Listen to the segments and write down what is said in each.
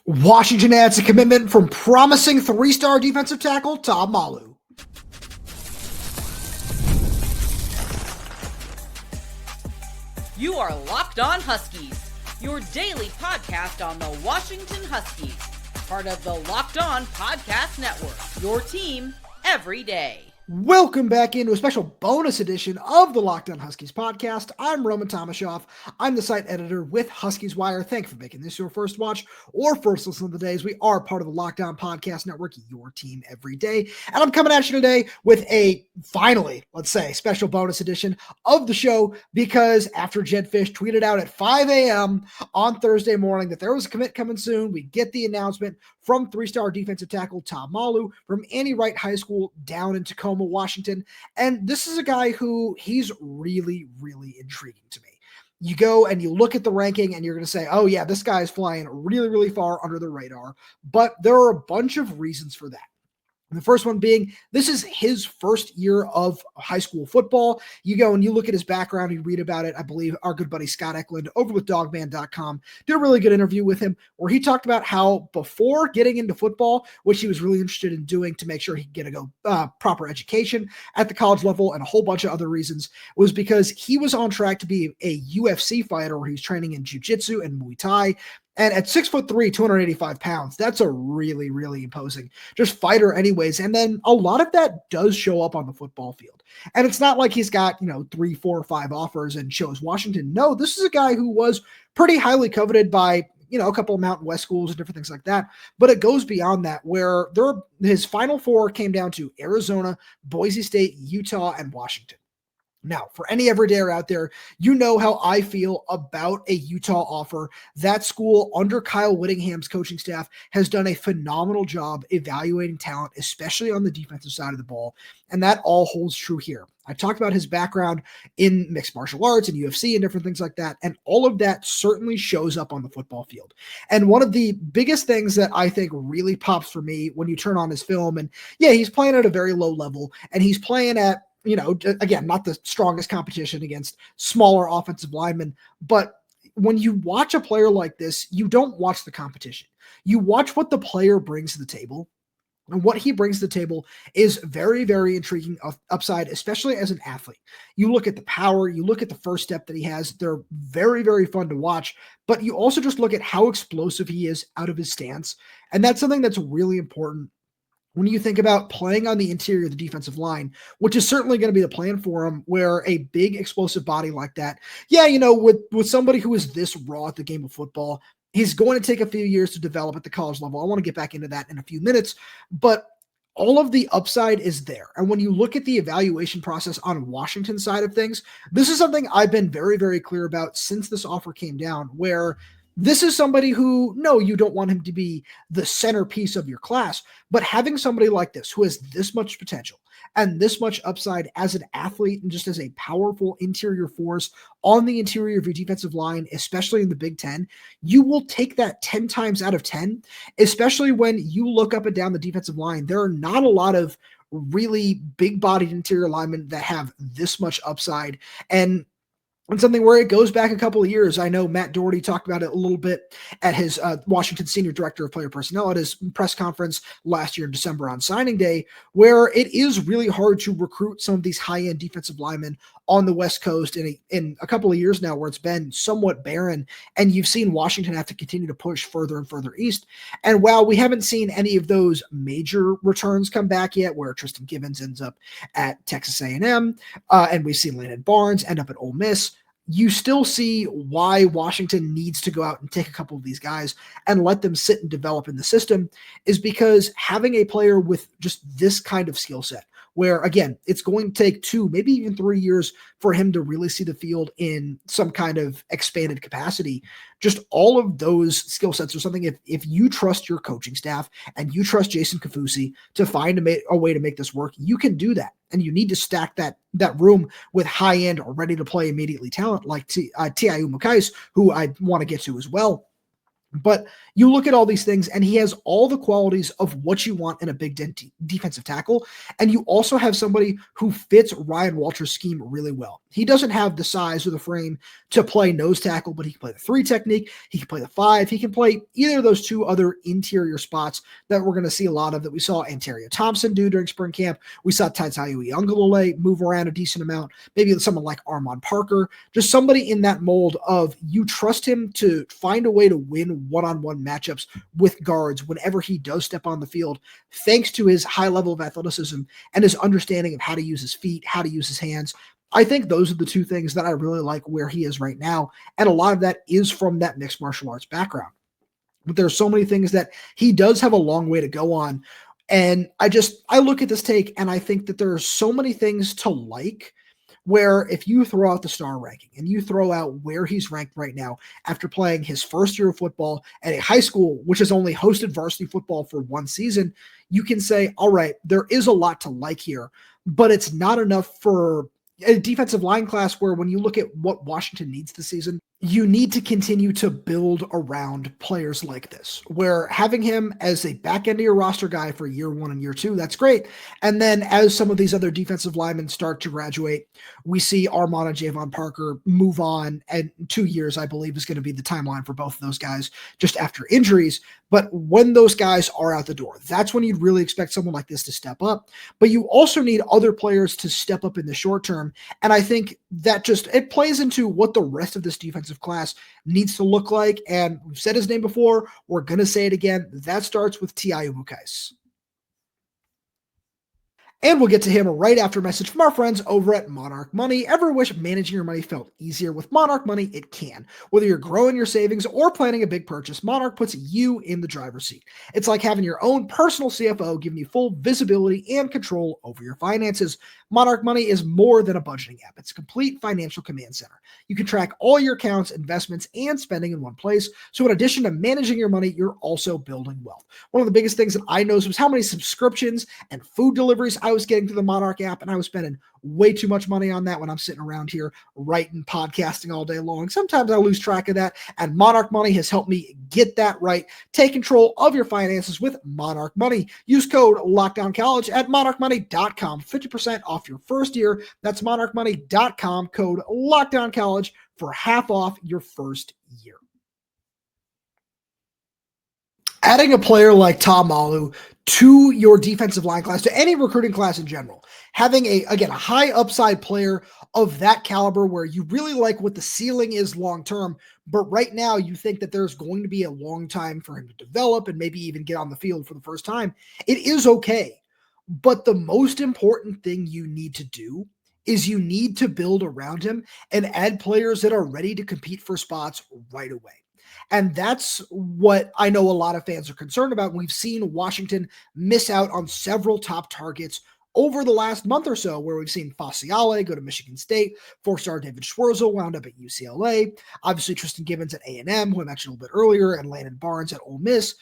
Washington adds a commitment from promising three-star defensive tackle Ta'a Malu. You are Locked On Huskies, your daily podcast on the Washington Huskies, part of the Locked On Podcast Network, your team every day. Welcome back into a special bonus edition of the Locked On Huskies podcast. I'm Roman Tomashoff. I'm the site editor with Huskies Wire. Thank you for making this your first watch or first listen of the day, as we are part of the Locked On Podcast Network, your team every day. And I'm coming at you today with a, finally, let's say, special bonus edition of the show, because after Jedd Fisch tweeted out at 5 a.m. on Thursday morning that there was a commit coming soon, we get the announcement from three-star defensive tackle Ta'a Malu from Annie Wright High School down in Tacoma, Washington. And this is a guy who he's really, really intriguing to me. You go and you look at the ranking and you're going to say, oh yeah, this guy is flying really, really far under the radar. But there are a bunch of reasons for that. And the first one being, this is his first year of high school football. You go and you look at his background, you read about it. I believe our good buddy Scott Eklund over with dogman.com did a really good interview with him where he talked about how before getting into football, which he was really interested in doing to make sure he could get a proper education at the college level and a whole bunch of other reasons, was because he was on track to be a UFC fighter where he's training in jiu-jitsu and Muay Thai. And at 6'3", 285 pounds, that's a really, really imposing just fighter anyways. And then a lot of that does show up on the football field. And it's not like he's got, 3, 4, 5 offers and shows Washington. No, this is a guy who was pretty highly coveted by, a couple of Mountain West schools and different things like that. But it goes beyond that, where his final four came down to Arizona, Boise State, Utah, and Washington. Now, for any everydayer out there, you know how I feel about a Utah offer. That school, under Kyle Whittingham's coaching staff, has done a phenomenal job evaluating talent, especially on the defensive side of the ball, and that all holds true here. I talked about his background in mixed martial arts and UFC and different things like that, and all of that certainly shows up on the football field. And one of the biggest things that I think really pops for me when you turn on his film, and yeah, he's playing at a very low level, and he's playing at, again, not the strongest competition against smaller offensive linemen, but when you watch a player like this, you don't watch the competition. You watch what the player brings to the table. And what he brings to the table is very, very intriguing upside, especially as an athlete. You look at the power, you look at the first step that he has. They're very, very fun to watch, but you also just look at how explosive he is out of his stance. And that's something that's really important when you think about playing on the interior of the defensive line, which is certainly going to be the plan for him, where a big explosive body like that, with somebody who is this raw at the game of football, he's going to take a few years to develop at the college level. I want to get back into that in a few minutes, but all of the upside is there. And when you look at the evaluation process on Washington's side of things, this is something I've been very, very clear about since this offer came down, where this is somebody who, no, you don't want him to be the centerpiece of your class, but having somebody like this who has this much potential and this much upside as an athlete and just as a powerful interior force on the interior of your defensive line, especially in the Big Ten, you will take that 10 times out of 10, especially when you look up and down the defensive line. There are not a lot of really big-bodied interior linemen that have this much upside. And something where it goes back a couple of years. I know Matt Doherty talked about it a little bit at his Washington Senior Director of Player Personnel at his press conference last year in December on signing day, where it is really hard to recruit some of these high-end defensive linemen on the West Coast in a couple of years now, where it's been somewhat barren, and you've seen Washington have to continue to push further and further east. And while we haven't seen any of those major returns come back yet, where Tristan Gibbons ends up at Texas A&M, and we've seen Landon Barnes end up at Ole Miss, you still see why Washington needs to go out and take a couple of these guys and let them sit and develop in the system, is because having a player with just this kind of skill set, where, again, it's going to take 2, maybe even 3 years for him to really see the field in some kind of expanded capacity. Just all of those skill sets are something, if you trust your coaching staff and you trust Jason Kaufusi to find a way to make this work, you can do that. And you need to stack that room with high-end or ready-to-play immediately talent like Ti Umu-Cais, who I want to get to as well. But you look at all these things, and he has all the qualities of what you want in a big defensive tackle. And you also have somebody who fits Ryan Walter's scheme really well. He doesn't have the size or the frame to play nose tackle, but he can play the 3 technique. He can play the 5. He can play either of those 2 other interior spots that we're going to see a lot of, that we saw Antonio Thompson do during spring camp. We saw Ta'a Malu move around a decent amount. Maybe someone like Armon Parker, just somebody in that mold of you trust him to find a way to win one-on-one matchups with guards whenever he does step on the field, thanks to his high level of athleticism and his understanding of how to use his feet, how to use his hands. I think those are the 2 things that I really like where he is right now. And a lot of that is from that mixed martial arts background. But there's so many things that he does have a long way to go on. And I look at this take and I think that there are so many things to like, where if you throw out the star ranking and you throw out where he's ranked right now after playing his first year of football at a high school which has only hosted varsity football for 1 season, you can say, all right, there is a lot to like here, but it's not enough for a defensive line class where, when you look at what Washington needs this season, you need to continue to build around players like this, where having him as a back end of your roster guy for year 1 and year 2, that's great. And then as some of these other defensive linemen start to graduate, we see Armon and Javon Parker move on, and 2 years, I believe, is going to be the timeline for both of those guys just after injuries. But when those guys are out the door, that's when you'd really expect someone like this to step up. But you also need other players to step up in the short term. And I think that it plays into what the rest of this defensive class needs to look like. And we've said his name before. We're going to say it again. That starts with TI Umu-Cais. And we'll get to him right after a message from our friends over at Monarch Money. Ever wish managing your money felt easier? With Monarch Money, it can. Whether you're growing your savings or planning a big purchase, Monarch puts you in the driver's seat. It's like having your own personal CFO, giving you full visibility and control over your finances. Monarch Money is more than a budgeting app. It's a complete financial command center. You can track all your accounts, investments, and spending in one place. So in addition to managing your money, you're also building wealth. One of the biggest things that I noticed was how many subscriptions and food deliveries I was getting to the Monarch app, and I was spending way too much money on that when I'm sitting around here writing, podcasting all day long. Sometimes I lose track of that, and Monarch Money has helped me get that right. Take control of your finances with Monarch Money. Use code LOCKDOWNCollege at monarchmoney.com. 50% off your first year. That's monarchmoney.com, code LOCKDOWNCollege for half off your first year. Adding a player like Ta'a Malu to your defensive line class, to any recruiting class in general, having a high upside player of that caliber where you really like what the ceiling is long term, but right now you think that there's going to be a long time for him to develop and maybe even get on the field for the first time, it is okay. But the most important thing you need to do is you need to build around him and add players that are ready to compete for spots right away. And that's what I know a lot of fans are concerned about. We've seen Washington miss out on several top targets over the last month or so, where we've seen Fasiale go to Michigan State, 4-star David Schwarzel wound up at UCLA, obviously Tristan Gibbons at A&M, who I mentioned a little bit earlier, and Landon Barnes at Ole Miss.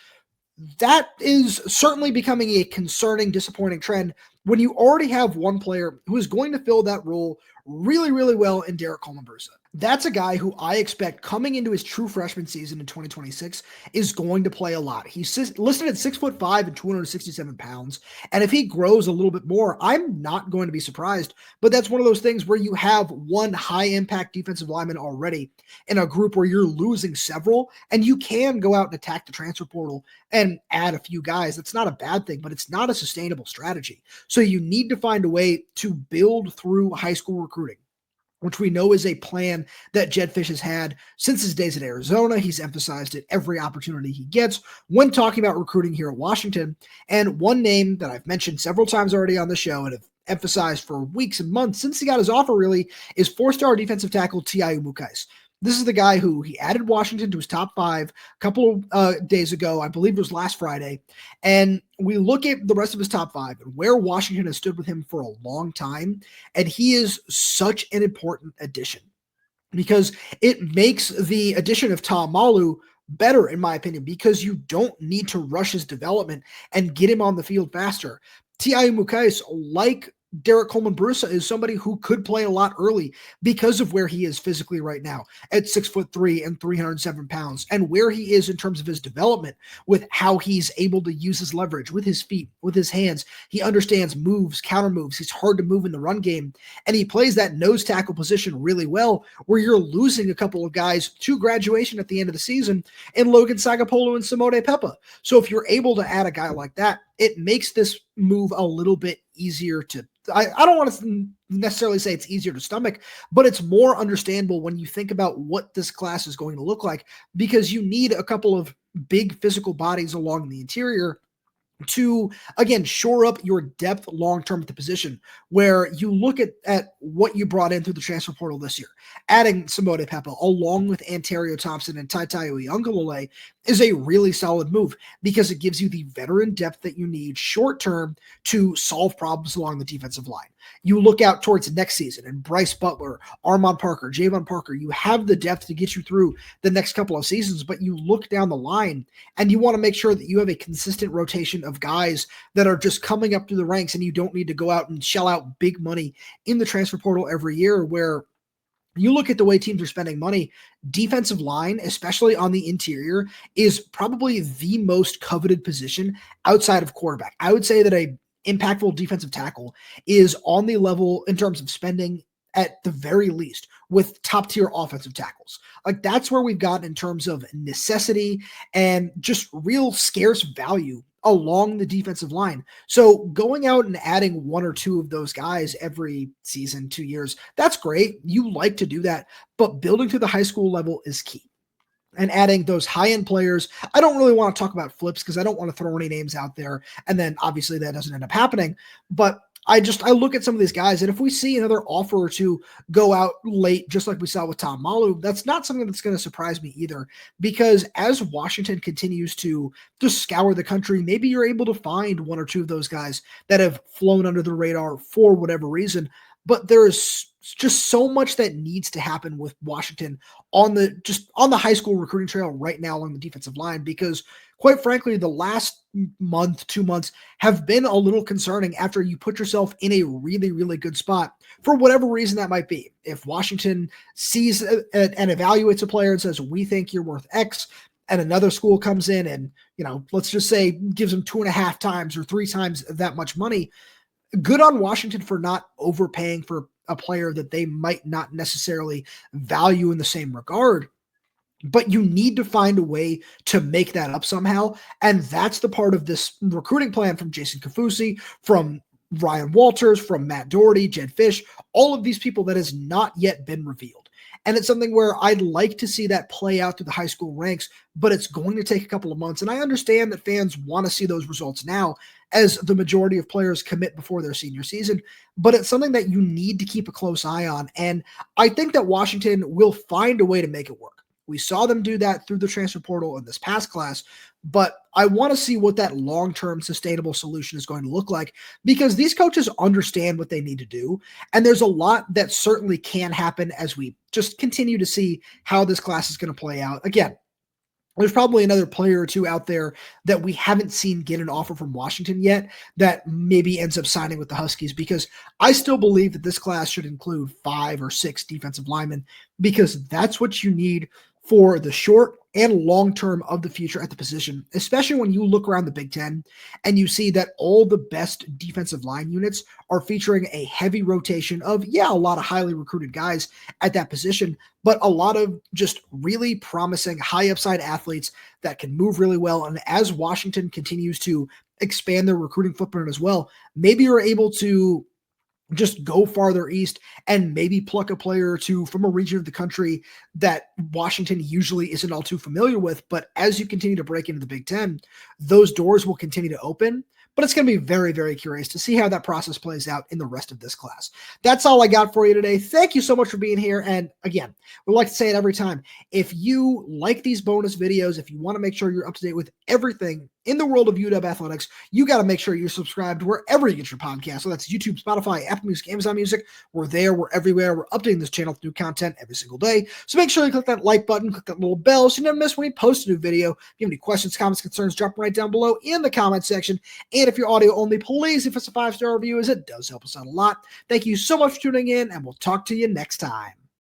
That is certainly becoming a concerning, disappointing trend when you already have one player who is going to fill that role really, really well in Derek Coleman-Bursa. That's a guy who I expect coming into his true freshman season in 2026 is going to play a lot. He's listed at 6'5" and 267 pounds. And if he grows a little bit more, I'm not going to be surprised. But that's one of those things where you have one high impact defensive lineman already in a group where you're losing several, and you can go out and attack the transfer portal and add a few guys. That's not a bad thing, but it's not a sustainable strategy. So you need to find a way to build through high school recruiting, which we know is a plan that Jedd Fisch has had since his days at Arizona. He's emphasized it every opportunity he gets when talking about recruiting here at Washington. And one name that I've mentioned several times already on the show and have emphasized for weeks and months since he got his offer really is 4-star defensive tackle TI Umu-Cais. This is the guy who he added Washington to his top 5 a couple of days ago. I believe it was last Friday. And we look at the rest of his top 5 and where Washington has stood with him for a long time. And he is such an important addition because it makes the addition of Ta'a Malu better, in my opinion, because you don't need to rush his development and get him on the field faster. TI Umu-Cais, like Derek Coleman-Brusa is somebody who could play a lot early because of where he is physically right now at 6'3" and 307 pounds, and where he is in terms of his development with how he's able to use his leverage with his feet, with his hands. He understands moves, counter moves. He's hard to move in the run game, and he plays that nose tackle position really well, where you're losing a couple of guys to graduation at the end of the season in Logan Sagapolu and Simone Peppa. So if you're able to add a guy like that, it makes this move a little bit easier to, I don't want to necessarily say it's easier to stomach, but it's more understandable when you think about what this class is going to look like, because you need a couple of big physical bodies along the interior to, again, shore up your depth long-term at the position, where you look at what you brought in through the transfer portal this year. Adding Simone Peppa along with Ontario Thompson and Ta'a Malu is a really solid move, because it gives you the veteran depth that you need short-term to solve problems along the defensive line. You look out towards next season and Bryce Butler, Armand Parker, Javon Parker, you have the depth to get you through the next couple of seasons, but you look down the line and you want to make sure that you have a consistent rotation of guys that are just coming up through the ranks, and you don't need to go out and shell out big money in the transfer portal every year, where you look at the way teams are spending money. Defensive line, especially on the interior, is probably the most coveted position outside of quarterback. I would say that a impactful defensive tackle is on the level in terms of spending, at the very least, with top tier offensive tackles. Like, that's where we've gotten in terms of necessity and just real scarce value along the defensive line. So going out and adding one or two of those guys every season, 2 years, that's great. You like to do that, but building to the high school level is key. And adding those high-end players, I don't really want to talk about flips because I don't want to throw any names out there, and then obviously that doesn't end up happening. But I look at some of these guys, and if we see another offer or two go out late, just like we saw with Ta'a Malu, that's not something that's going to surprise me either, because as Washington continues to just scour the country, maybe you're able to find one or two of those guys that have flown under the radar for whatever reason. But there's just so much that needs to happen with Washington on the high school recruiting trail right now along the defensive line, because quite frankly, the last month, 2 months have been a little concerning after you put yourself in a really, really good spot for whatever reason that might be. If Washington sees and evaluates a player and says, we think you're worth X, and another school comes in and, let's just say gives them 2.5 times or 3 times that much money, good on Washington for not overpaying for a player that they might not necessarily value in the same regard. But you need to find a way to make that up somehow. And that's the part of this recruiting plan from Jason Kaufusi, from Ryan Walters, from Matt Doherty, Jedd Fisch, all of these people that has not yet been revealed. And it's something where I'd like to see that play out through the high school ranks, but it's going to take a couple of months. And I understand that fans want to see those results now, as the majority of players commit before their senior season, but it's something that you need to keep a close eye on. And I think that Washington will find a way to make it work. We saw them do that through the transfer portal in this past class, but I want to see what that long-term sustainable solution is going to look like, because these coaches understand what they need to do. And there's a lot that certainly can happen as we just continue to see how this class is going to play out. Again, there's probably another player or two out there that we haven't seen get an offer from Washington yet that maybe ends up signing with the Huskies, because I still believe that this class should include 5 or 6 defensive linemen, because that's what you need for the short and long term of the future at the position, especially when you look around the Big Ten and you see that all the best defensive line units are featuring a heavy rotation of, a lot of highly recruited guys at that position, but a lot of just really promising high upside athletes that can move really well. And as Washington continues to expand their recruiting footprint as well, maybe you're able to just go farther east and maybe pluck a player or two from a region of the country that Washington usually isn't all too familiar with. But as you continue to break into the Big Ten, those doors will continue to open. But it's going to be very, very curious to see how that process plays out in the rest of this class. That's all I got for you today. Thank you so much for being here. And again, we like to say it every time. If you like these bonus videos, if you want to make sure you're up to date with everything in the world of UW athletics, you got to make sure you're subscribed wherever you get your podcast. So that's YouTube, Spotify, Apple Music, Amazon Music. We're there. We're everywhere. We're updating this channel with new content every single day. So make sure you click that like button, click that little bell so you never miss when we post a new video. If you have any questions, comments, concerns, drop them right down below in the comment section. And if you're audio only, please leave us a 5-star review, as it does help us out a lot. Thank you so much for tuning in, and we'll talk to you next time.